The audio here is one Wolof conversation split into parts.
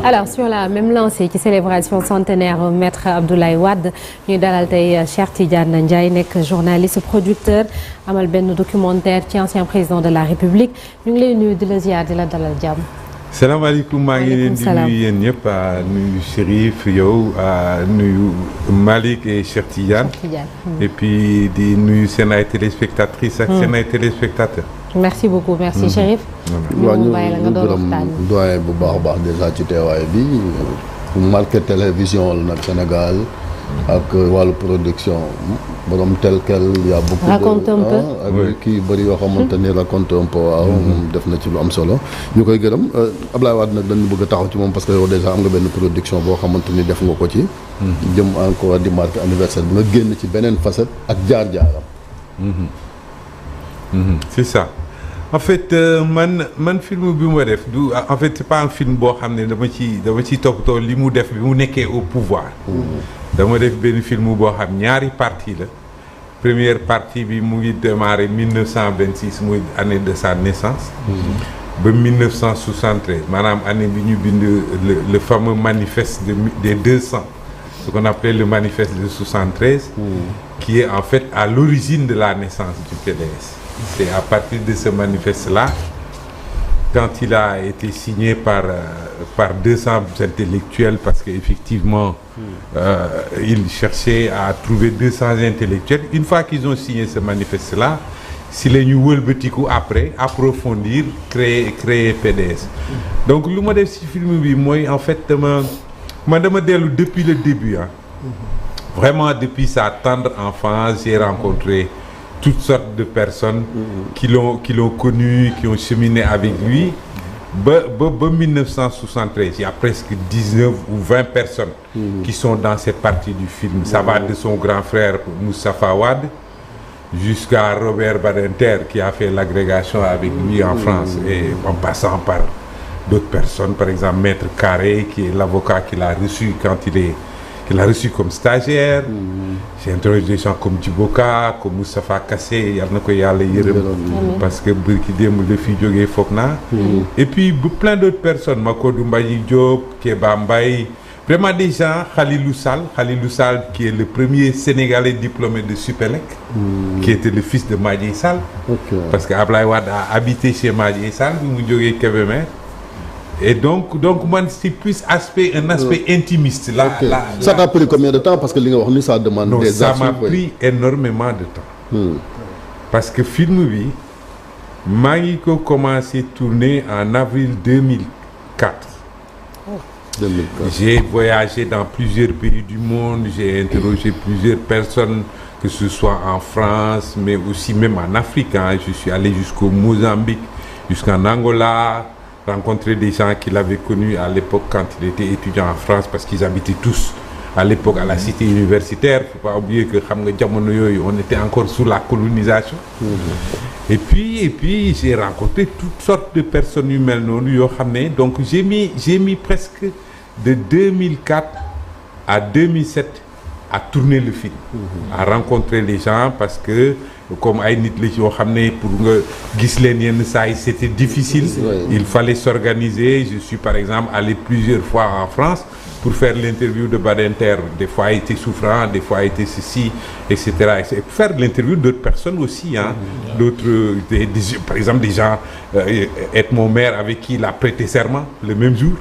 Alors sur la même lancée ci célébration centenaire maître Abdoulaye Wade ñuy dalal tey Cheikh Tidiane Ndiaye nekk journaliste producteur amal benn documentaire ci ancien président de la République ñu ngi lay nuyu di la ziar di la dalal jàmm. salaamaaleykum maa ngi leen di nuyu yéen ñëpp nuyu Chérif yow nuyu Malick et Cheikh Tidiane. Et puis di nuyu seen ay téléspectatrices ak seen ay téléspectateurs. merci beaucoup merci Chérif. waaw ñu gërëm doyen bu baax a baax déjà ci teewaay bi marqué télévision la nag Sénégal ak wàllu production borom tel quel y a beaucoup raconte un peu ak kii bëri yoo xamante ni raconte un peu waaw moom def na ci lu am solo ñu koy gërëm Abdoulaye Wade nag dañu bëgg a taxaw ci moom parce que yow déjà am nga benn production boo xamante ni def nga ko ci jëm encore di marqué anniversaire bi nga génn ci beneen facette ak jaar-jaaram c'est ça en fait man film bi ma def du en fait c'est pas un film boo xam ne dama ci toppatoo li mu def bi mu nekkee au pouvoir dama def benn film boo xam ñaari partie la première partie bi mu ngi démarré 1926 muy année de sa naissance ba 1973 maanaam année bi ñu bind le fameux manifeste des 200 ce qu'on appelait le manifeste de 73 qui est en fait à l'origine de la naissance du PDS. C'est à partir de ce manifeste-là, quand il a été signé par 200 intellectuels, parce qu'effectivement, il cherchait à trouver 200 intellectuels. Une fois qu'ils ont signé ce manifeste-là, si les ñu wëlbatiku après approfondir, créer PDS. Donc lu ma def ci film bi mooy en fait dama dellu depuis le début vraiment depuis sa tendre enfance j'ai rencontré toutes sortes de personnes qui l'ont connu, qui ont cheminé avec lui. Ba 1973, il y a presque 19 ou 20 personnes qui sont dans cette partie du film. Ça va de son grand frère Moustapha Wade jusqu'à Robert Badinter qui a fait l'agrégation avec lui en France et en passant par d'autres personnes, par exemple Maître Carré qui est l'avocat qu'il a reçu quand qu'il a reçu comme stagiaire. J'ai interrogé des gens comme Djiboka, comme Moustapha Kassé, yal na ko yàlla yërëm parce que bërki démb la fi jógee foog naa. Et puis plein d'autres personnes, Makodou Mbaye Diop, Kéba Mbaye, vraiment des gens, Khalilou Sall qui est le premier Sénégalais diplômé de Supélec, qui était le fils de Madiaye Sall. Parce que Abdoulaye Wade a habité chez Madiaye Sall, mu jógee Kébémer. Et donc man c'est plus un aspect intimiste là. Ça t'a pris combien de temps parce que li nga wax ni ça demande des archives. Ça m'a pris énormément de temps. Parce que film bi maa ngi ko commencé tourner en avril 2004. 2004. J'ai voyagé dans plusieurs pays du monde, j'ai interrogé plusieurs personnes que ce soit en France mais aussi même en Afrique je suis allé jusqu'au Mozambique, jusqu'en Angola. Rencontrer des gens qu'il avait connus à l'époque quand il était étudiant en France parce qu'ils habitaient tous à l'époque à la cité universitaire. Faut pas oublier que xam nga jamono yooyu on était encore sous la colonisation. Et puis j'ai rencontré toutes sortes de personnes yu mel noonu yoo xam ne donc j'ai mis presque de 2004 à 2007 à tourner le film. À rencontrer les gens parce que comme ay nit la yoo xam ne pour nga gis leen yenn saa yi c'était difficile. Il fallait s'organiser. Je suis par exemple allé plusieurs fois en France pour faire l'interview de Badinter. Des fois il était souffrant, des fois il était ceci, etc. Et faire l'interview d'autres personnes aussi d'autres par exemple des gens Edmond Maire avec qui il a prêté serment le même jour.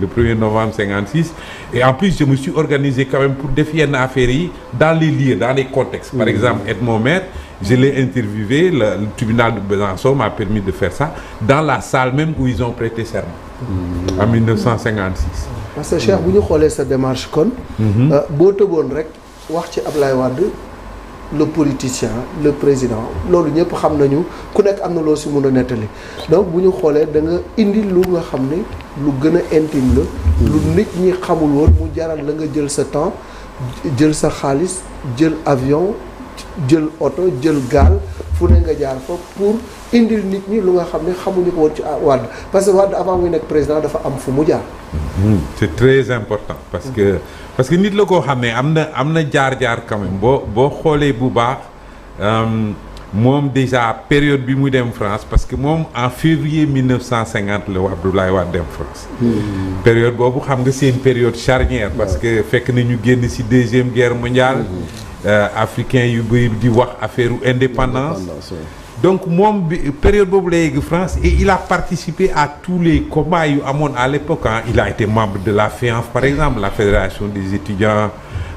Le 1er novembre 56 et en plus je me suis organisé quand même pour def yenn affaires yi dans les lieux, dans les contextes. Par exemple Edmond Maire, je l'ai interviewé, le tribunal de Besançon m'a permis de faire ça dans la salle même où ils ont prêté serment en 1956. Parce que Cheikh bu ñu xoolee sa démarche kon boo tëboon rek wax ci Abdoulaye Wade le politicien le président loolu ñëpp xam nañu ku nekk am na loo si mën a nettali donc bu ñu xoolee da nga indi lu nga xam ne lu gën a intime la lu nit ñi xamul woon mu jaral la nga jël sa temps jël sa xaalis jël avion jël oto jël gaal fu ne nga jaar fa pour indil nit ñi lu nga xam ne xamuñu ko woon ci Wade parce que Wade avant muy nekk président dafa am fu mu jaar. C'est très important parce que nit la koo xam ne am na jaar-jaar quand même boo xoolee bu baax moom déjà période bi mu dem France parce que moom en février 1950 la Abdoulaye Wade dem France. période boobu xam nga c'est une période charnière. parce que fekk na ñu génn ci deuxième guerre mondiale. africain yu bëri di wax affaire indépendance. donc moom bi période boobu la yegg France et il a participé à tous les combats yu amoon à l'époque il a été membre de la FEANF par exemple la fédération des étudiants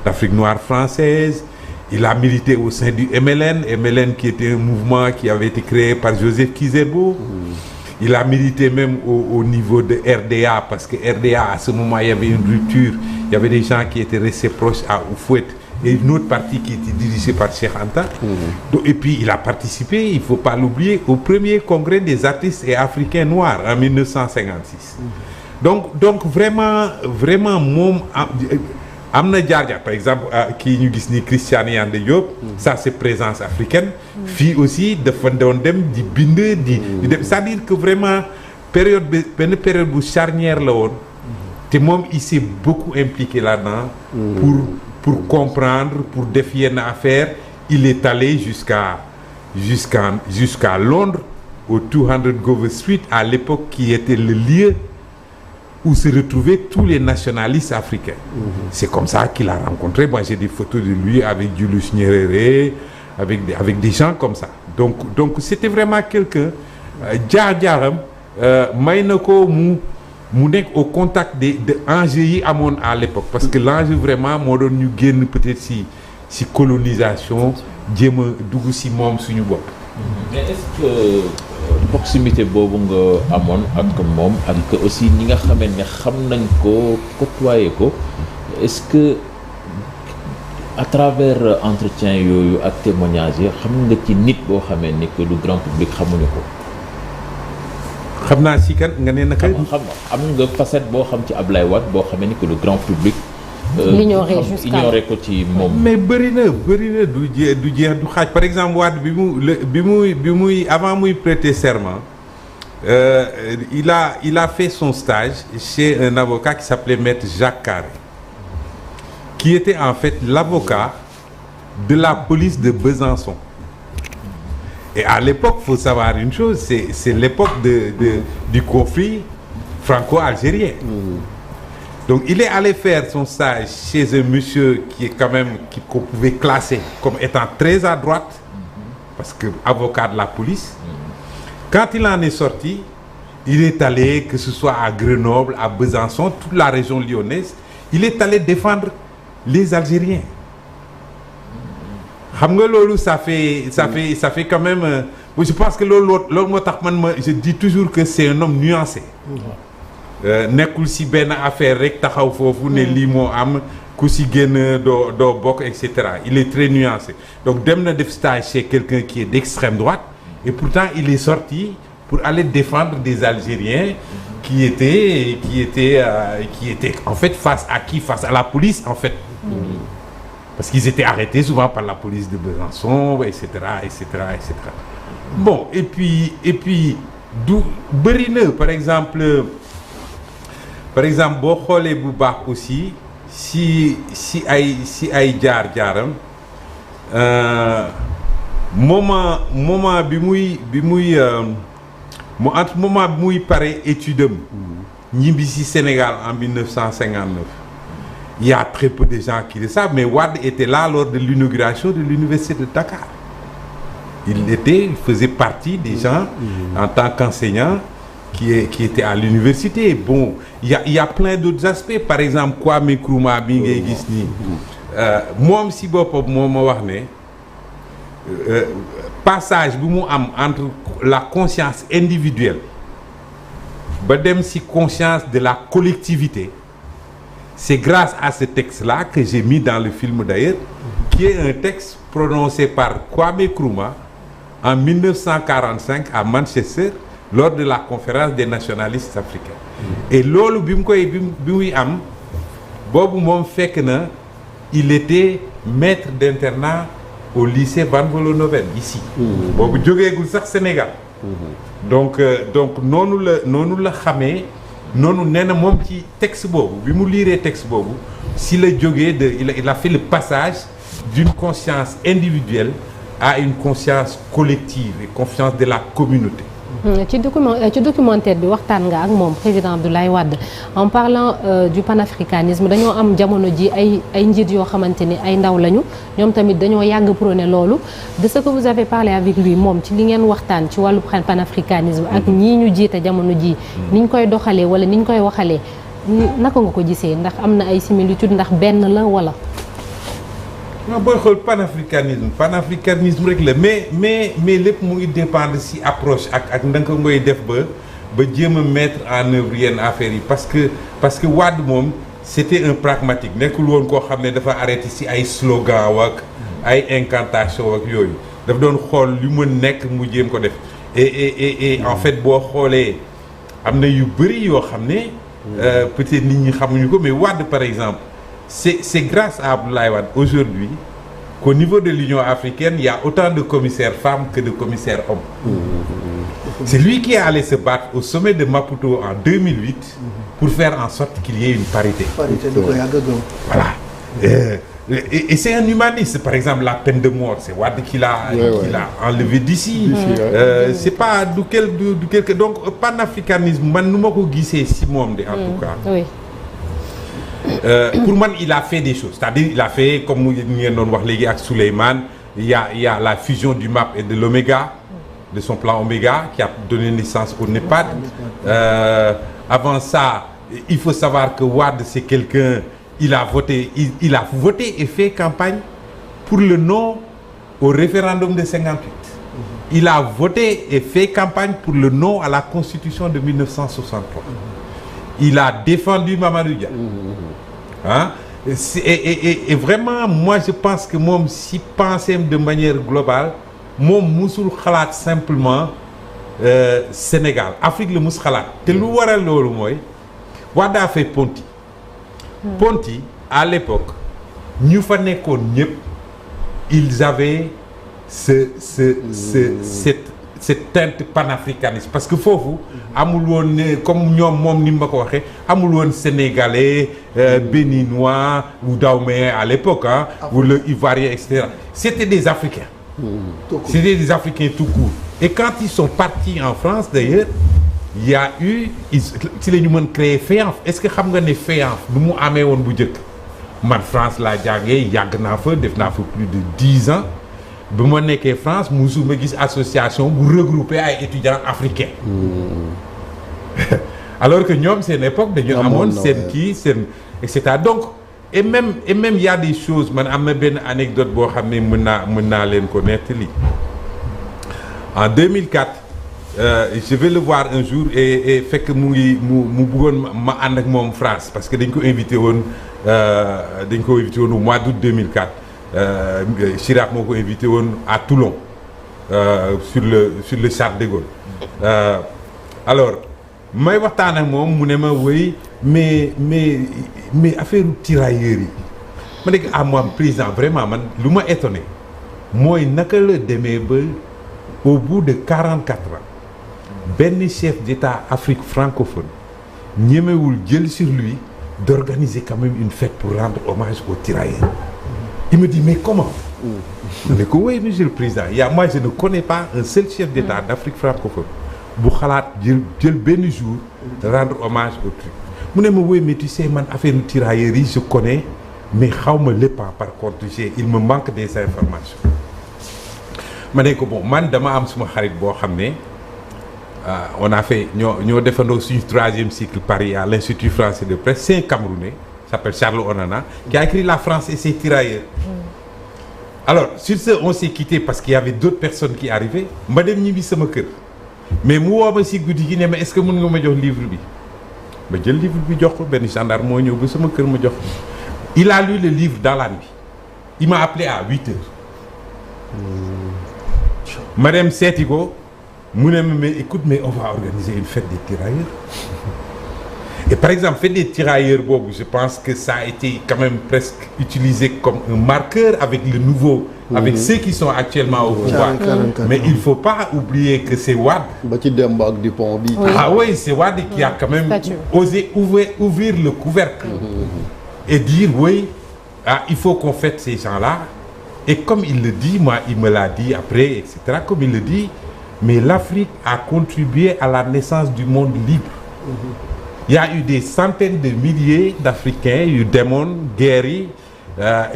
d'Afrique noire française. Il a milité au sein du MLN qui était un mouvement qui avait été créé par Joseph Kizerbo. Il a milité même au niveau de RDA parce que RDA à ce moment il y avait une rupture. Il y avait des gens qui étaient restés proches à Houphouët et une autre partie qui était dirigée par Cheikh Anta. Donc, et puis il a participé, il ne faut pas l'oublier, au premier congrès des artistes et africains noirs en 1956. Donc vraiment moom am na jaar-jaar par exemple kii ñu gis ni Christiane Yandé Diop ça c'est présence africaine fii aussi dafa doon dem di bind di dem c'est-à-dire que vraiment période bi benn période bu charnière la woon te moom il s'est beaucoup impliqué là-dedans pour comprendre pour def yenn affaire il est allé jusqu'à Londres au 200 Gower Street à l'époque qui était le lieu où se retrouvaient tous les nationalistes africains. C'est comme ça qu'il a rencontré. Moi, j'ai des photos de lui avec Julius Nyerere, avec des gens comme ça. Donc c'était vraiment quelqu'un. jaar-jaaram may na ko mu nekk au contact de enjeux yi amoon à l'époque parce que l'enjeu vraiment moo doon ñu génn peut-être si colonisation jéem a dugg si moom suñu bopp. mais est-ce que proximité boobu nga amoon ak moom ak aussi ñi nga xamee ne xam nañ ko côtoyer ko est-ce que à travers entretien yooyu ak témoignages yi xam nga ci nit boo xamee ni que du grand public xamuñu ko. xam naa si kan nga ne naka. am nga facette boo xam ci Ablaye Wade boo xamee ni que le grand public. ignoré ko ci moom. mais bëri na du jeex du xaaj par exemple Wade bi muy avant muy prêter serment il a fait son stage chez un avocat qui s'appelait Maître Jacques Carré qui était en fait l'avocat de la police de Besançon. Et à l'époque, faut savoir une chose, c'est l'époque du conflit franco-algérien. Donc il est allé faire son stage chez un monsieur qui est quand même qu'on pouvait classer comme étant très à droite, parce que avocat de la police. Quand il en est sorti, il est allé, que ce soit à Grenoble, à Besançon, toute la région lyonnaise, il est allé défendre les Algériens. xam nga loolu ça fait quand même je pense que loolu moo tax je dis toujours que c'est un homme nuancé. nekkul si benn affaire rek taxaw foofu ne lii moo am ku si génn doo bokk et cetera il est très nuancé donc dem na def stage chez quelqu'un qui est d'extrême droite et pourtant il est sorti pour aller défendre des Algériens qui étaient en fait face à la police en fait. Parce qu'ils étaient arrêtés souvent par la police de Besançon, etc. Bon, et puis du bëri na par exemple boo xoolee bu baax aussi si ay jaar-jaaram moment bi muy entre moment bi muy pare étude am ñibbi si Sénégal en 1959. Il y a très peu de gens qui le savent, mais Wade était là lors de l'inauguration de l'université de Dakar. Il faisait partie des gens en tant qu'enseignant qui étaient à l'université. Bon, il y a plein d'autres aspects. Par exemple, Kwame Nkrumah bi ngay gis nii moom si boppam moo ma wax ne passage bi mu am entre la conscience individuelle ba dem si conscience de la collectivité. C'est grâce à ce texte-là que j'ai mis dans le film d'ailleurs, qui est un texte prononcé par Kwame Nkrumah en 1945 à Manchester lors de la conférence des nationalistes africains. Et loolu bi muy am boobu moom fekk na il était maître d'internat au lycée Van Vollenhoven ici. boobu jógeegul sax Sénégal. donc noonu la xamee. noonu nee na moom ci texte boobu bi mu liiree texte boobu si la jógee il a fait le passage d'une conscience individuelle a une conscience collective et confiance de la communauté. ci documentaire bi waxtaan nga ak moom président Abdoulaye Wade en parlant du panafricanisme dañoo am jamono ji ay njiit yoo xamante ni ay ndaw lañu ñoom tamit dañoo yàgg prôné loolu de ce que vous avez parlé avec lui moom ci li ngeen waxtaan ci wàllu panafricanisme ak ñii ñu jiite jamono ji niñ koy doxalee wala niñ koy waxalee naka nga ko gisee ndax am na ay similitude ndax benn la wala. non booy xool panafricanisme rek la mais lépp mu ngi dépendre ci approche ak ndanga ko ngoy def ba jéem a mettre en œuvre yenn affaires yi parce que Wade moom c'était un pragmatique nekkul woon koo xam ne dafa arrêté ci ay slogan ak ay incantation ak yooyu daf doon xool li mën nekk mu jéem ko def et en fait boo xoolee am na yu bëri yoo xam ne peut-être nit ñi xamuñu ko mais Wade par exemple c'est grâce à Abdoulaye Wade aujourd'hui qu'au niveau de l'Union africaine il y a autant de commissaires femmes que de commissaires hommes. C'est lui qui est allé se battre au sommet de Maputo en 2008 pour faire en sorte qu'il y ait une parité. Voilà. Et c'est un humaniste. Par exemple, la peine de mort, c'est Wade qui l'a enlevé d'ici. C'est pas du quelque donc panafricanisme man nu ma ko gisee si moom de en tout cas. Oui. Pour moi, il a fait des choses. C'est-à-dire, il a fait, comme nous l'avons wax léegi ak Souleymane, il y a la fusion du MAP et de l'Oméga, de son plan Oméga, qui a donné naissance au NEPAD. Avant ça, il faut savoir que Wade, c'est quelqu'un, il a voté et fait campagne pour le non au référendum de 58. Il a voté et fait campagne pour le non à la Constitution de 1963. Il a défendu Mamadou Dia. Hein? Et vraiment, moi je pense que moom si penser de manière globale moom musul xalaat simplement Sénégal Afrique la mus xalaat te lu waral loolu mooy Wade a fait Ponty. Ponty à l'époque ñu fa nekkoon ñëpp ils avaient cette teinte panafricaniste parce que foofu amul woon comme ñoom moom ni ma ko waxee amul woon sénégalais béninois ou daoméen à l'époque hein ou le ivoirien et cetera c'était des africains c'était des africains tout court et quand ils sont partis en France d'ailleurs il y a eu ci la ñu mën créer FEANF est-ce que xam nga ne FEANF nu mu amee woon bu njëkk man France laa jàngee yàgg naa fa def naa fa plus de 10 ans ba ma nekkee France musuma gis association bu regrouper ay étudiants africains. Alors que ñoom seen époque dañu amoon seen kii seen et cetera donc et même il y a des choses man am na benn anecdote boo xam ne mën naa leen ko nettali. En 2004 je vais le voir un jour et fekk mu bëggoon ma ànd ak moom France parce que dañ ko invité woon au mois d'août 2004. Chirac moo ko invité woon à Toulon sur le Charles de Gaulle alors may waxtaan ak moom mu ne ma wéy mais affaire tirailleurs yi ma nekk moi président vraiment man lu ma étonné mooy naka la demee ba au bout de 44 ans benn chef d'État Afrique francophone ñemewul jël sur lui d'organiser quand même une fête pour rendre hommage aux tirailleurs. Il me dit mais comment? Je dis que oui monsieur le président moi je ne connais pas un seul chef d'État d'Afrique francophone bu xalaat jël benn jour rendre hommage au truc mu ne ma oui mais tu sais man affaire tirailleurs yi je connais mais xaw ma lépp par contre il me manque des informations ma ne ko bon man dama am suma xarit boo xam ne on a fait ñoo defandoo suñu 3e cycle Paris à l'Institut français de presse c'est un Camerounais s'appelle Charles Onana qui a écrit La France et ses tirailleurs. Alors sur ce on s'est quitté parce qu'il y avait d'autres personnes qui arrivaient ma dem ñibbi sama kër mais mu woo ma si guddi gi ne ma est-ce que mën nga ma jox livre bi ma jël livre bi jox ko benn gendarme moo ñëw ba sama kër ma jox ko il a lu le livre dans la nuit il m'a appelé à 8 heures ma dem seeti ko mu ne ma mais écoute mais on va organiser une fête des tirailleurs. Et par exemple, fait des tirailleurs boobu je pense que ça a été quand même presque utilisé comme un marqueur avec le nouveau avec ceux qui sont actuellement au pouvoir. Mais il faut pas oublier que c'est Wade. ba ci Demba ak Dupont bi. Ah oui, c'est Wade qui a quand même osé ouvrir le couvercle et dire oui, il faut qu'on fête ces gens-là Et comme il le dit, moi, il me l'a dit après, etc., comme il le dit, mais l'Afrique a contribué à la naissance du monde libre. Il y a eu des centaines de milliers d'Africains yu demoon guerre yi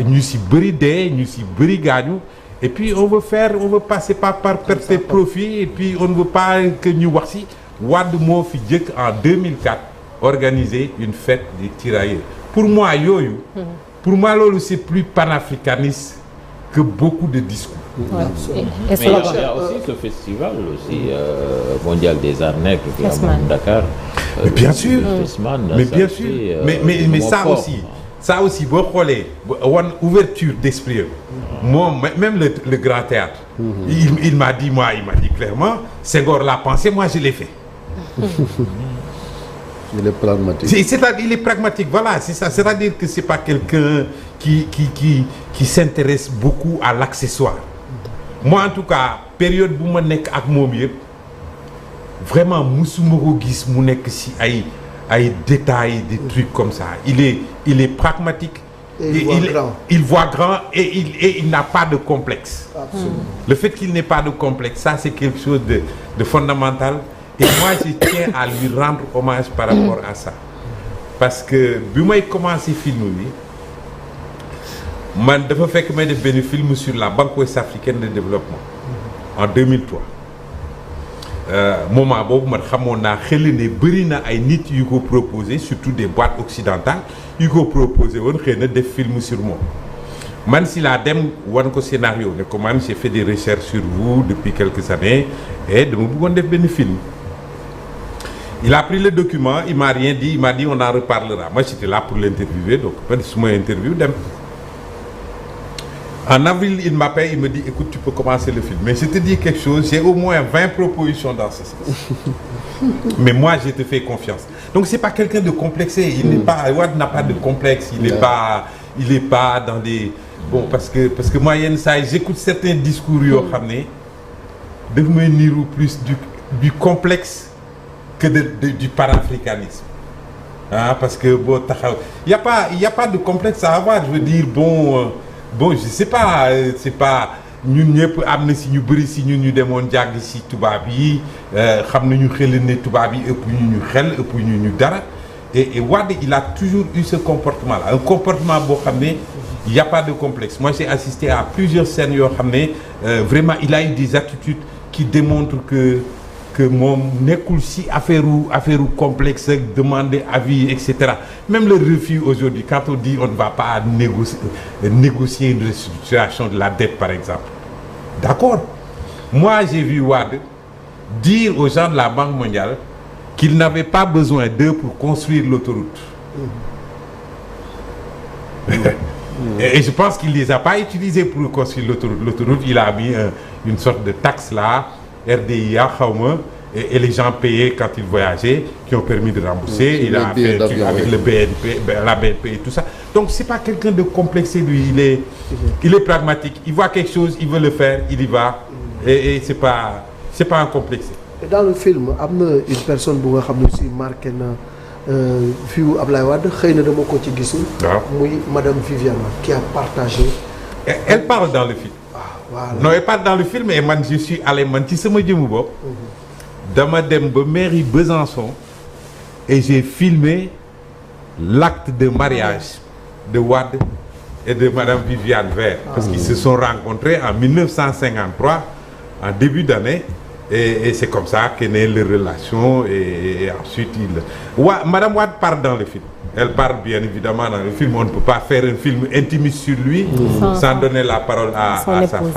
ñu si bëri dee ñu si bëri gaañu et puis on veut passer par perte et profit et puis on ne veut pas que ñu wax si Wade moo fi jëkk en 2004 organiser une fête des tirailleurs. Pour moi yooyu loolu c'est plus panafricaniste que beaucoup de discours. Ouais. Mais il y a aussi ce festival aussi mondial des arts nègres qui est à Dakar. Mais bien sûr. Fesman, mais bien sûr. Mais ça aussi boo xoolee wan ouverture d'esprit moom même le grand théâtre. Il m'a dit clairement Senghor l'a pensé, moi je l'ai fait. Il est pragmatique. C'est-à-dire il est pragmatique, voilà, c'est ça. C'est-à-dire que c'est pas quelqu'un qui s'intéresse beaucoup à l'accessoire. Moi en tout cas période bu ma nekk ak moom yëpp vraiment musuma ko gis mu nekk ci ay détails, des trucs comme ça. Il est pragmatique. Il voit grand et il n'a pas de complexe. Absolument. Le fait qu'il n'ait pas de complexe, ça c'est quelque chose de fondamental. Et moi je tiens à lui rendre hommage par rapport à ça. Parce que bi may commencé film bi man dafa fekk may def benn film sur la Banque ouest-africaine de développement en 2003. Moment boobu man xamoon naa xel ne bëri na ay nit yu ko proposé surtout des boîtes occidentales yu ko proposé woon xëy na def film sur moi. Man si laa dem wan ko scénario ne ko man j'ai fait des recherches sur vous depuis quelques années et dama bëggoon def benn film. Il a pris le document, il m'a rien dit, il m'a dit on en reparlera. Moi j'étais là pour l'interviewer donc man su ma interview dem. En avril, il m'appelle, il me dit écoute, tu peux commencer le film. Mais je te dis quelque chose, j'ai au moins 20 propositions dans ce sens. Mais moi, je te fais confiance. Donc c'est pas quelqu'un de complexé, il n'est pas Wade n'a pas de complexe, il est pas dans des parce que moi yenn saa yi j'écoute certains discours yoo xam ne daf may niru plus du complexe que du panafricanisme. Parce que boo taxaw il y a pas de complexe à avoir, je veux dire bon je sais pas c'est pas ñun ñëpp am na si ñu bëri si ñun ñu demoon jàng si tubaab yi xam nañu xel ne tubaab yi ëpp ñu xel ëpp ñu dara et Wade il a toujours eu ce comportement là, un comportement boo xam ne il y a pas de complexe. Moi j'ai assisté à plusieurs scènes yoo xam ne vraiment il a eu des attitudes qui démontrent que moom nekkul si affaire complexe ak demander avis etc. Même le refus aujourd'hui quand on dit on ne va pas négocier une restructuration de la dette par exemple. D'accord. Moi j'ai vu Wade dire aux gens de la Banque mondiale qu'ils n'avaient pas besoin d'eux pour construire l'autoroute. Et je pense qu'il les a pas utilisés pour construire l'autoroute. L'autoroute il a mis une sorte de taxe là. RDIA xawma et les gens payaient quand ils voyageaient qui ont permis de rembourser. Il a fait avec le BNP, la BNP et tout ça. Donc c'est pas quelqu'un de complexé lui, il est pragmatique, il voit quelque chose, il veut le faire, il y va et c'est pas un complexé. Et dans le film am na une personne bu nga xam ne aussi marqué na fiu Ablaye Wade xëy na dama ko ci gisul. Muy madame Viviane qui a partagé. Elle parle dans le film. Voilà. Non, elle parle dans le film et man je suis allé man ci sama jëmu bopp dama dem ba mairie Besançon et j'ai filmé l'acte de mariage de Wade et de madame Viviane Were parce qu'ils se sont rencontrés en 1953 en début d'année et c'est comme ça qu'est née leur relation et ensuite madame Wade parle dans le film. Elle parle bien évidemment dans le film. On ne peut pas faire un film intimiste sur lui sans donner la parole à sa femme.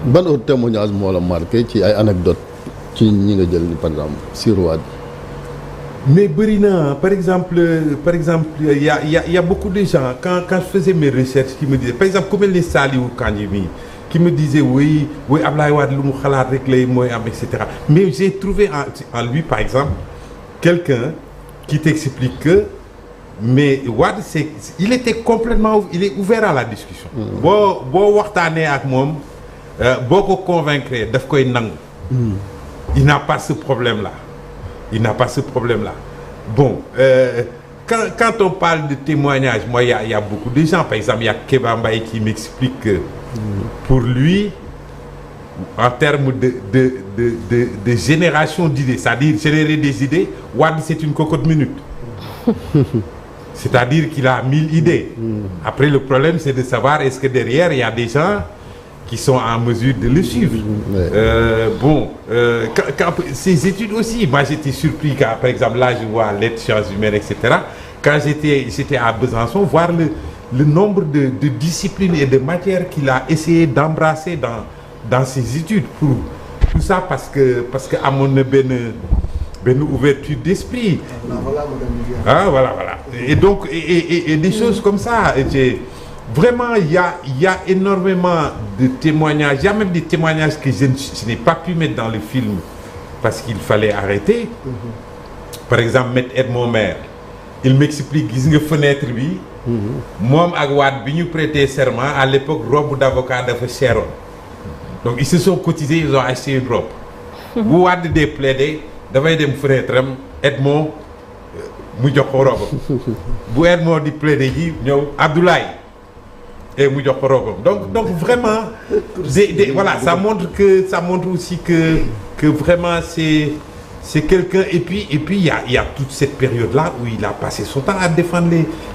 Ban autre témoignage moo la marqué ci ay anecdotes ci ñi nga jël par exemple sur Wade. Mais bëri na par exemple il y a beaucoup de gens quand je faisais mes recherches qui me disaient par exemple comme les Saliou Kandji mi qui me disaient oui Ablaye Wade lu mu xalaat rek lay mooy am et cetera. Mais j'ai trouvé en lui par exemple quelqu'un qui t'explique que mais Wade il était complètement il est ouvert à la discussion. boo waxtaanee ak moom boo ko convaincre daf koy nangu. Il n'a pas ce problème là. Bon quand on parle de témoignages moi il y a beaucoup de gens par exemple il y a Kéba Mbaye qui m'explique que pour lui, en termes de génération d'idées, c'est-à-dire générer des idées, Wade c'est une cocotte minute. C'est-à-dire qu'il a 1000 idées. Après, le problème, c'est de savoir est-ce que derrière, il y a des gens qui sont en mesure de le suivre. Ces études aussi, moi j'étais surpris quand, par exemple, là je vois lettres, sciences humaines, etc. Quand j'étais à Besançon, voir le nombre de disciplines et de matières qu'il a essayé d'embrasser dans ses études. Pour tout ça parce que amoon na benn ouverture d'esprit. Ah voilà. Et donc et des choses comme ça. Vraiment, il y a énormément de témoignages. Il y a même des témoignages que je n'ai pas pu mettre dans le film parce qu'il fallait arrêter. Par exemple, Maître Edmond Maire, il m'explique, gis nga fenêtre bi. Moom ak Wade bi ñu prêter serment à l'époque robe d'avocat dafa cheroon. Donc ils se sont cotisés, ils ont acheté une robe. Bu Wade dee plaider dafay dem fenêtre am Edmond mu jox ko robe. Bu Edmond di plaider ji ñëw Abdoulaye. Et mu jox ko robe. Donc vraiment voilà, ça montre aussi que vraiment c'est quelqu'un et puis il y a toute cette période là où il a passé son temps à défendre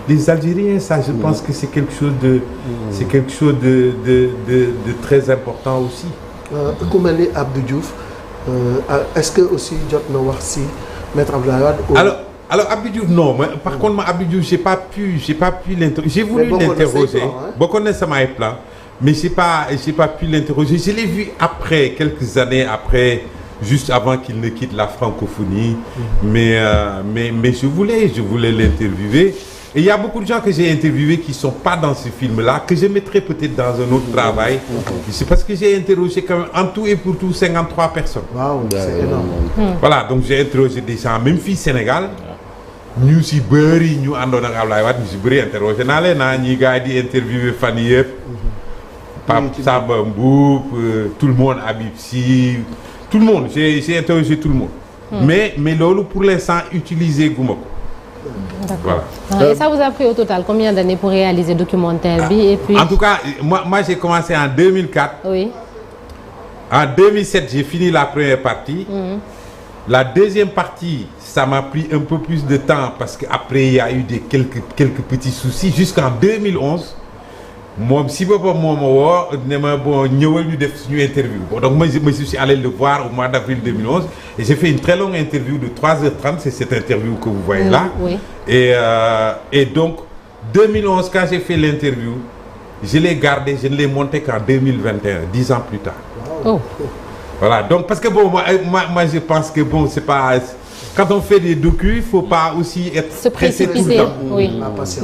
les Algériens. Ça je pense que c'est quelque chose de très important aussi. Ku mel ni Abdou Diouf est-ce que aussi jot na wax si Maître Abdoulaye Wade. Alors Abdou Diouf non, mais par contre Abdou Diouf j'ai pas pu l'interroger. J'ai voulu l'interroger. Bokk na samay plan, mais j'ai pas pu l'interroger. Je l'ai vu après, quelques années après, juste avant qu'il ne quitte la francophonie. Mais je voulais l'interviewer. Et il y a beaucoup de gens que j'ai interviewés qui sont pas dans ce film-là, que je mettrai peut-être dans un autre travail. C'est parce que j'ai interrogé quand même en tout et pour tout 53 personnes. Waaw, c'est énorme. Voilà, donc j'ai interrogé des gens, même fii Sénégal. ñu si bëri ñu àndoon ak Ablaye Wade ñu si bëri interrogé naa leen ñi gars yi di interviewé fan yëpp. Pape Samba Mboup, tout le monde, Habib Sy, tout le monde, j'ai interrogé tout le monde. Mais loolu pour l'instant utilisé guma ko. D'accord. Voilà. Et ça vous a pris au total combien d'années pour réaliser documentaire bi et puis... En tout cas, moi j'ai commencé en 2004. Oui. En 2007, j'ai fini la première partie. La deuxième partie, ça m'a pris un peu plus de temps parce qu'après il y a eu quelques petits soucis jusqu'en 2011. Moom si boppam moo ma woo ne ma bon ñëwal ñu def suñu interview. Bon, donc moi je suis allé le voir au mois d'avril 2011 et j'ai fait une très longue interview de 3h30. C'est cette interview que vous voyez là. Oui. Et donc 2011 quand j'ai fait l'interview, je l'ai gardé, je ne l'ai monté qu'en 2021, 10 ans plus tard. Oh. Voilà, donc parce que bon moi je pense que bon c'est pas quand on fait des docus, il faut pas aussi être se pressé tout le précipiter. temps. Oui.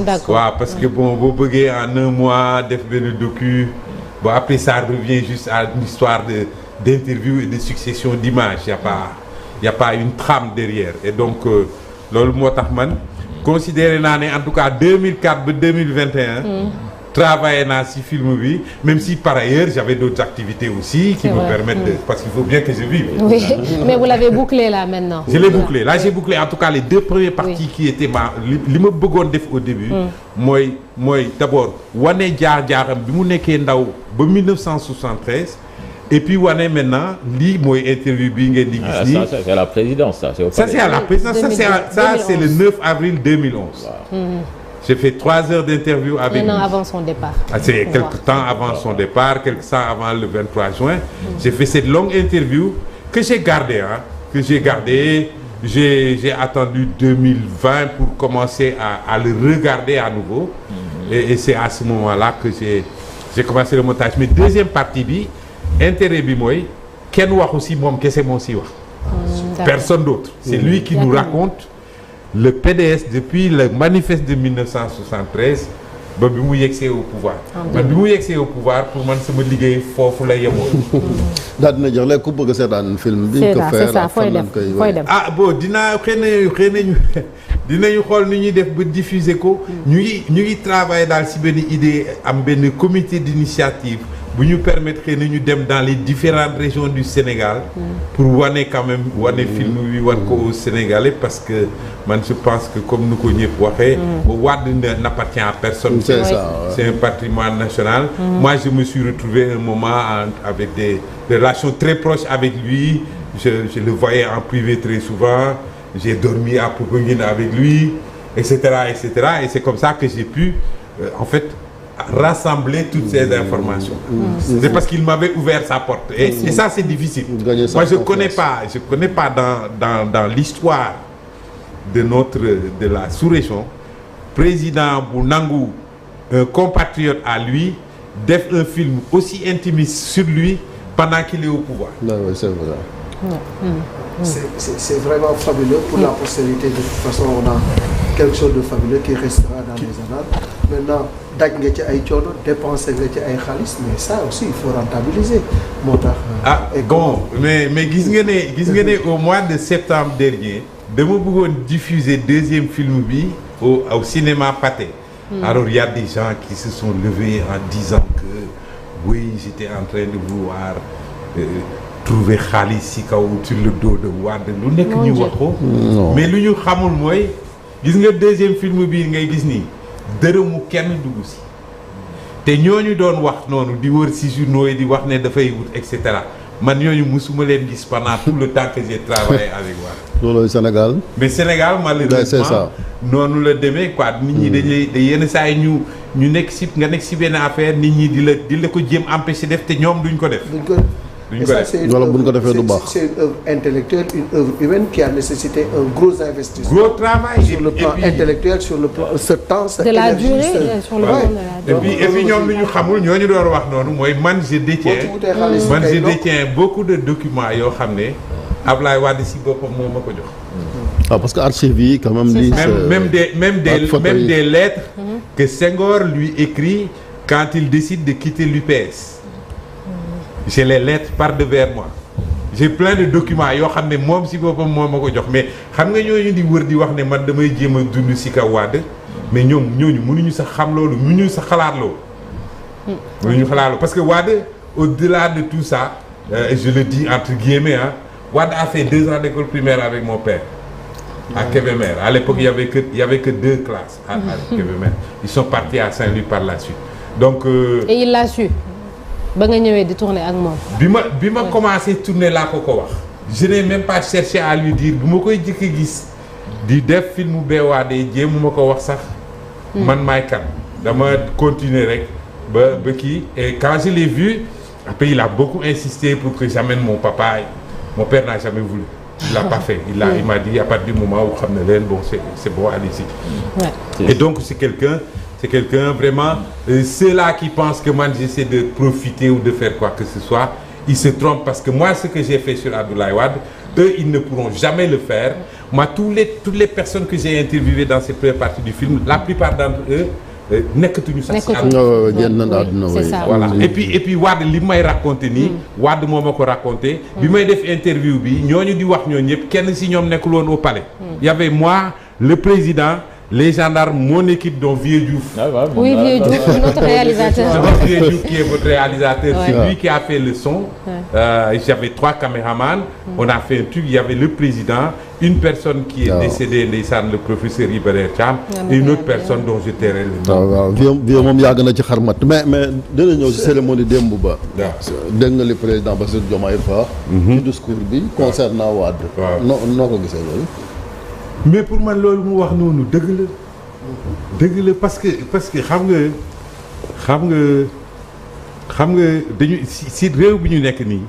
D'accord. Ouais, parce que bon boo bëggee en un mois def benn docu, bon après ça revient juste à une histoire d'interview et de succession d'images. Il y a pas une trame derrière. Et donc loolu moo tax man considéré naa ne en tout cas 2004 ba 2021. Travaillé naa ci film bi, même si par ailleurs j'avais d'autres activités aussi qui me permettent de, parce qu'il faut bien que je vive. Oui, mais vous l'avez bouclé là maintenant. Je l'ai bouclé. Là j'ai bouclé en tout cas les deux premières parties qui étaient li ma bëggoon def au début. mooy d'abord wane jaar-jaaram bi mu nekkee ndaw ba 1973. Et puis wane maintenant lii mooy interview bi ngeen di gis nii. Ça c'est à la présidence ça. Ça c'est à la présidence. Ça c'est le 9 avril 2011. Wow. J'ai fait 3 heures d'interview avec lui. Un an avant son départ. C'est quelque temps avant son départ, quelque temps avant le 23 juin. J'ai fait cette longue interview que j'ai gardée. J'ai attendu 2020 pour commencer à le regarder à nouveau. Et c'est à ce moment-là que j'ai commencé le montage. Mais deuxième partie bi, intérêt bi mooy kenn wax aussi moom kese moo si wax. Personne d'autre. C'est lui qui nous raconte le PDS depuis le manifeste de 1973 ba bi mu yegsee au pouvoir. man bi mu yegsee au pouvoir pour man sama liggéey foofu la yemoon. daal dina jox léegi ku bëgg a seetaan film bi. c'est ça fooy dem. Ah bon dinaa xëy na dinañu xool ni ñuy def ba diffuser ko. ñu ngi travailler daal si benn idée am benn comité d'initiative bu ñu permettre que ñu dem dans les différentes régions du Sénégal pour wane quand même wane film bi wan ko aux Sénégalais parce que man je pense que comme nu ko ñëpp waxee Wade n'appartient à personne. C'est ça, ouais. C'est un patrimoine national. Moi je me suis retrouvé un moment avec des relations très proches avec lui. Je le voyais en privé très souvent. J'ai dormi à Popenguine avec lui, etc., etc. Et c'est comme ça que j'ai pu en fait rassembler toutes ces informations. C'est parce qu'il m'avait ouvert sa porte. Et ça, c'est difficile. Moi, je connais pas dans l'histoire de la sous-région, président Bounangou, un compatriote à lui, def un film aussi intimiste sur lui pendant qu'il est au pouvoir. Oui, c'est vrai. C'est vraiment fabuleux pour la postérité. De toute façon, on a quelque chose de fabuleux qui restera dans les annales. Maintenant, daj nga ci ay coono dépenser nga ci ay xaalis mais ça aussi il faut rentabiliser moo tax. Bon mais gis nga ne au mois de septembre dernier dama bëggoon diffuser deuxième film bi au cinéma Pathé. Alors il y a des gens qui se sont levés en disant que oui j'étais en train de vouloir trouver xaalis ci kaw sur le dos de Wade lu nekk ñu wax ko. Mais lu ñu xamul mooy gis nga deuxième film bi ngay gis nii. dërëmu kenn dugg si te ñooñu doon wax noonu di wër si journaux yi di wax ne dafay wut et cetera man ñooñu musuma leen gis pendant tout le temps que j'ai travaillé avec Wade. loolu Sénégal. mais Sénégal malheureusement c'est ça. noonu la demee quoi nit ñi dañuy yenn saa yi ñu nekk si nga nekk si benn affaire nit ñi di la ko jéem empêcher def te ñoom duñ ko def. Et ça, c'est une œuvre intellectuelle, une œuvre humaine qui a nécessité un gros investissement. Gros travail. Sur le plan intellectuel, sur le plan ce temps, cette énergie. De la durée, sur le plan de la durée. Et puis ñoom lu ñu xamul ñooñu doon wax noonu mooy man je détiens beaucoup de documents yoo xam ne Ablaye Wade si boppam moo ma ko jox. Parce que archives yi quand même lii même des lettres que Senghor lui écrit quand il décide de quitter l'UPS. J'ai les lettres par devers moi. J'ai plein de documents yoo xam ne moom si boppam moo ma ko jox mais xam nga ñooñu di wër di wax ne man damay jéem a dund si kaw Wade mais ñooñu mënuñu sax xam loolu mënuñu sax xalaat loolu. mënuñu xalaat loolu parce que Wade au-delà de tout ça je le dis entre guillemets Wade a fait 2 ans d'école primaire avec mon père. À Kébémer. À l'époque il y avait que 2 classes à Kébémer. Ils sont partis à Saint-Louis par la suite. Donc et il l'a su. ba nga ñëwee di tourner ak moom. bi ma commencé tourner laa ko wax. je n'ai même pas cherché à lui dire bu ma koy jëkk gis di def filmu Wade jéemu ma ko wax sax. man maay kan dama continuer rek ba kii et quand je l'ai vu après il a beaucoup insisté pour que j'amène mon papa. Mon père n'a jamais voulu. Il l'a pas fait. Il m'a dit à partir du moment où xam ne leen bon c'est bon allez-y. Ouais. Et donc c'est quelqu'un vraiment ceux-là qui pensent que moi j'essaie de profiter ou de faire quoi que ce soit ils se trompent parce que moi ce que j'ai fait sur Abdoulaye Wade eux ils ne pourront jamais le faire. Moi toutes les personnes que j'ai interviewées dans ces premières parties du film la plupart d'entre eux nekkatuñu sax ci àdduna. Voilà et puis Wade li may raconté nii Wade moo ma ko raconté bi may def interview bi ñooñu di wax ñooñu ñëpp kenn si ñoom nekkul woon au palais. Il y avait moi le président les gendarmes, mon équipe dont Vieux Diouf. Oui, Vieux Diouf, notre réalisateur. Vieux Diouf qui est votre réalisateur, ouais. C'est lui qui a fait le son. Ouais. J'avais 3 caméramans. On a fait un truc, il y avait le président, une personne qui est décédée, le professeur Ibader Cham, et une autre personne dont je tairai le nom. Vieux moom yàgg na ci xarmat mais dina ñëw ci cérémonie démb ba. Dégg nga le président Bassirou Diomaye Faye. ci discours bi concernant Wade. noo ko gisee loolu. Mais pour man loolu mu wax noonu dëgg la parce que xam nga dañu si réew bi ñu nekk nii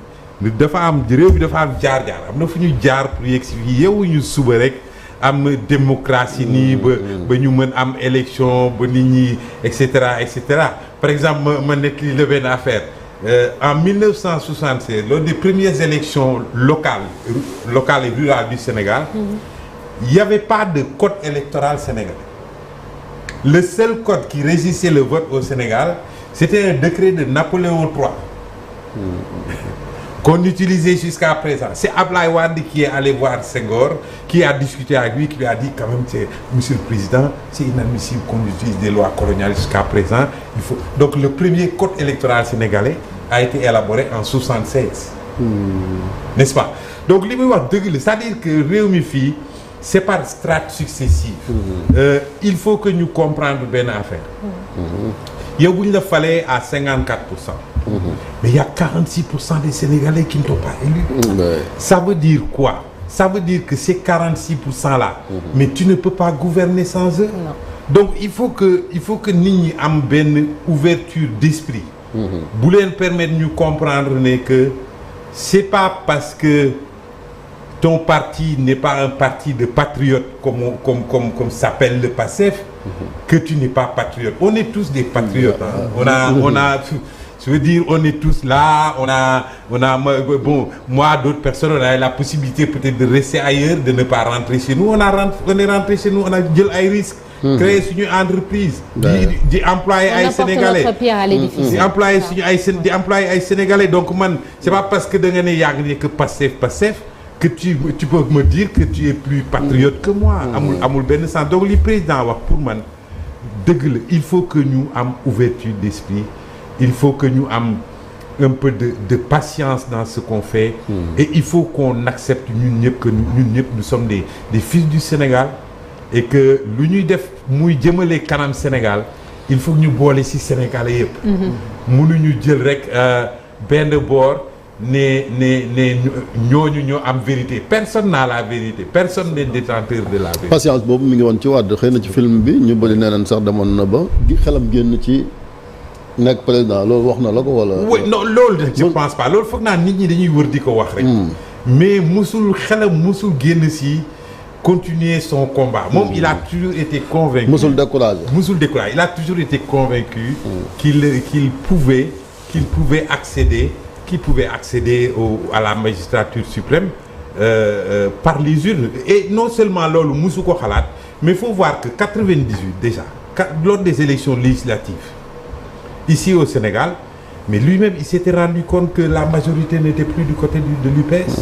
réew bi dafa am jaar-jaar am na fu ñu jaar pour yegg si yeewuñu suba rek am démocratie nii ba ñu mën am élection ba nit ñi et cetera. Par exemple ma nekk li la benn affaire en 1976 lors des premières élections locales et rurales du Sénégal. Il n'y avait pas de code électoral sénégalais. Le seul code qui régissait le vote au Sénégal, c'était un décret de Napoléon III. qu'on utilisait jusqu'à présent. C'est Abdoulaye Wade qui est allé voir Senghor, qui a discuté avec lui, qui lui a dit quand même, Monsieur le Président, c'est inadmissible qu'on utilise des lois coloniales jusqu'à présent. Donc le premier code électoral sénégalais a été élaboré en 1976. N'est-ce pas? Donc li muy wax dëgg la, c'est-à-dire que réew mi fii c'est par strates successives. Il faut que ñu comprendre benn affaire. Yow bu ñu la falee à 54%. Mais il y a 46% des Sénégalais qui ne t'ont pas élu. Ça veut dire quoi? Ça veut dire que ces 46%-là, mais tu ne peux pas gouverner sans eux. Non. Donc il faut que nit ñi am benn ouverture d'esprit. Bu leen permettre ñu comprendre ne que c'est pas parce que ton parti n'est pas un parti de patriotes comme s'appelle le PASTEF que tu n'es pas patriote. On est tous des patriotes. Hein. On a je veux dire, on est tous là, on a bon, moi, d'autres personnes, on a la possibilité peut-être de rester ailleurs, de ne pas rentrer chez nous. On est rentré chez nous, on a jël ay risques, créer une entreprise, di employer ay Sénégalais. Di employer ay Sénégalais. Donc man, c'est pas parce que da nga ne yaa ngi que Pastef que tu peux me dire que tu es plus patriote que moi. Amul benn sens. Donc li président wax pour man dëgg la, il faut que ñu am ouverture d'esprit. Il faut que nous ayons un peu de patience dans ce qu'on fait. Et il faut qu'on accepte que nous sommes des fils du Sénégal et que l'Union def muy jëmale kanam Sénégal, il faut que nous boole ci Sénégalais yépp. Mënuñu jël rek benn boor ne ñooñu ñoo am vérité. Personne n'a la vérité. Personne n'est détenteur de la vérité. Patience boobu mi ngi woon ci Wade xëy na ci film bi ñu bëri nee nañ sax demoon na ba xelam génn ci nekk président loolu wax na la ko wala. oui non loolu je pense pas loolu foog naa nit ñi dañuy wër di ko wax rek. mais musul génn si continuer son combat. Moom il a toujours été convaincu. musul découragé. Il a toujours été convaincu. qu'il pouvait accéder à la magistrature suprême par les urnes. Et non seulement loolu musu ko xalaat mais il faut voir que 98 déjà lors des élections législatives. Ici au Sénégal, mais lui-même il s'était rendu compte que la majorité n'était plus du côté de l'UPS.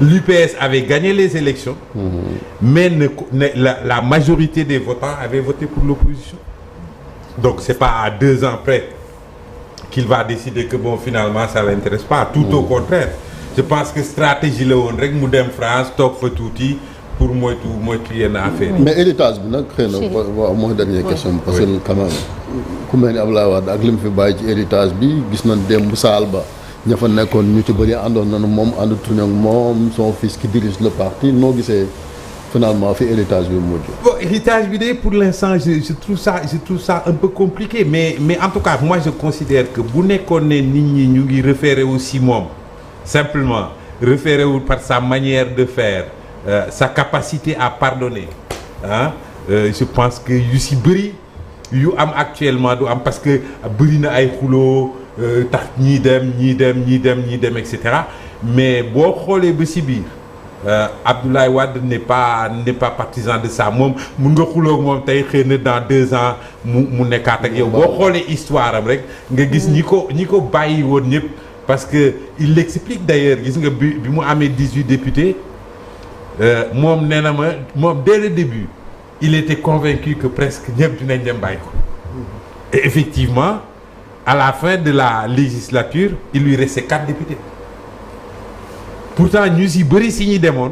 L'UPS avait gagné les élections, mais la majorité des votants avaient voté pour l'opposition. Donc c'est pas à 2 ans près qu'il va décider que bon finalement ça l'intéresse pas. Tout au contraire. Je pense que stratégie la woon rek mu dem France toog fa tuuti pour moytu yenn affaire. Mais héritage bi nag xëy na waaw mooy dernière question parce que quand même ku mel ni Abdoulaye Wade ak li mu fi bàyyi ci héritage bi gis nañ démb saal ba ña fa nekkoon ñu ci bëri àndoon nañu moom àndatuñu ak moom son fils qui dirige le parti noo gisee finalement fi héritage bi mujj. Bon héritage bi de pour l'instant je trouve ça un peu compliqué mais en tout cas moi je considère que bu nekkoon ne nit ñi ñu ngi référé aussi moom simplement référé wu par sa manière de faire sa capacité à pardonner je pense que yu si bëri yu am actuellement du am parce que bëri na ay xuloo tax ñii dem et cetera mais boo xoolee ba si biir Abdoulaye Wade n'est pas partisan de ça moom mun nga xuloo moom tey xëy na dans 2 ans mu nekkaat ak yow boo xoolee histoire am rek nga gis ñi ko bàyyi woon ñëpp parce que il l'explique d'ailleurs gis nga bi mu amee 18 députés moom nee na ma moom dès le début il était convaincu que presque ñëpp dinañ dem bàyyi ko et effectivement à la fin de la législature il lui restait 4 députés pourtant ñu si bëri si ñi demoon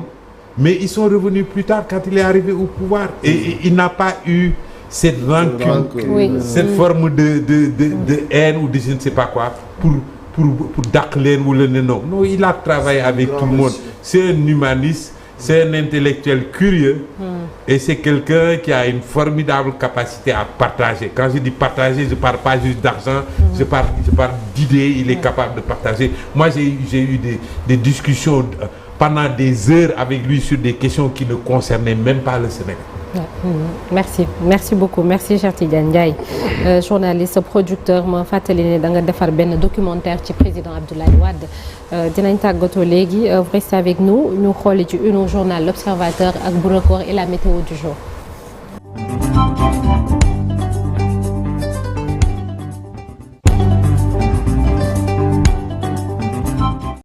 mais ils sont revenus plus tard quand il est arrivé au pouvoir et il n'a pas eu cette rancune cette forme de haine ou de je ne sais pas quoi pour dàq leen wala ne non il a travaillé avec tout le monde c'est un humaniste c'est un intellectuel curieux et c'est quelqu'un qui a une formidable capacité à partager. Quand je dis partager, je parle pas juste d'argent, je parle d'idées, il est capable de partager. Moi j'ai eu des discussions pendant des heures avec lui sur des questions qui ne concernaient même pas le Sénégal. Merci beaucoup merci Cheikh Tidiane Ndiaye journaliste producteur ma fàttali ne da nga defar benn documentaire ci président Abdoulaye Wade dinañ tàggatoo léegi restez avec nous ñu xooli ci une journal L'Observateur ak bu Record et la météo du jour.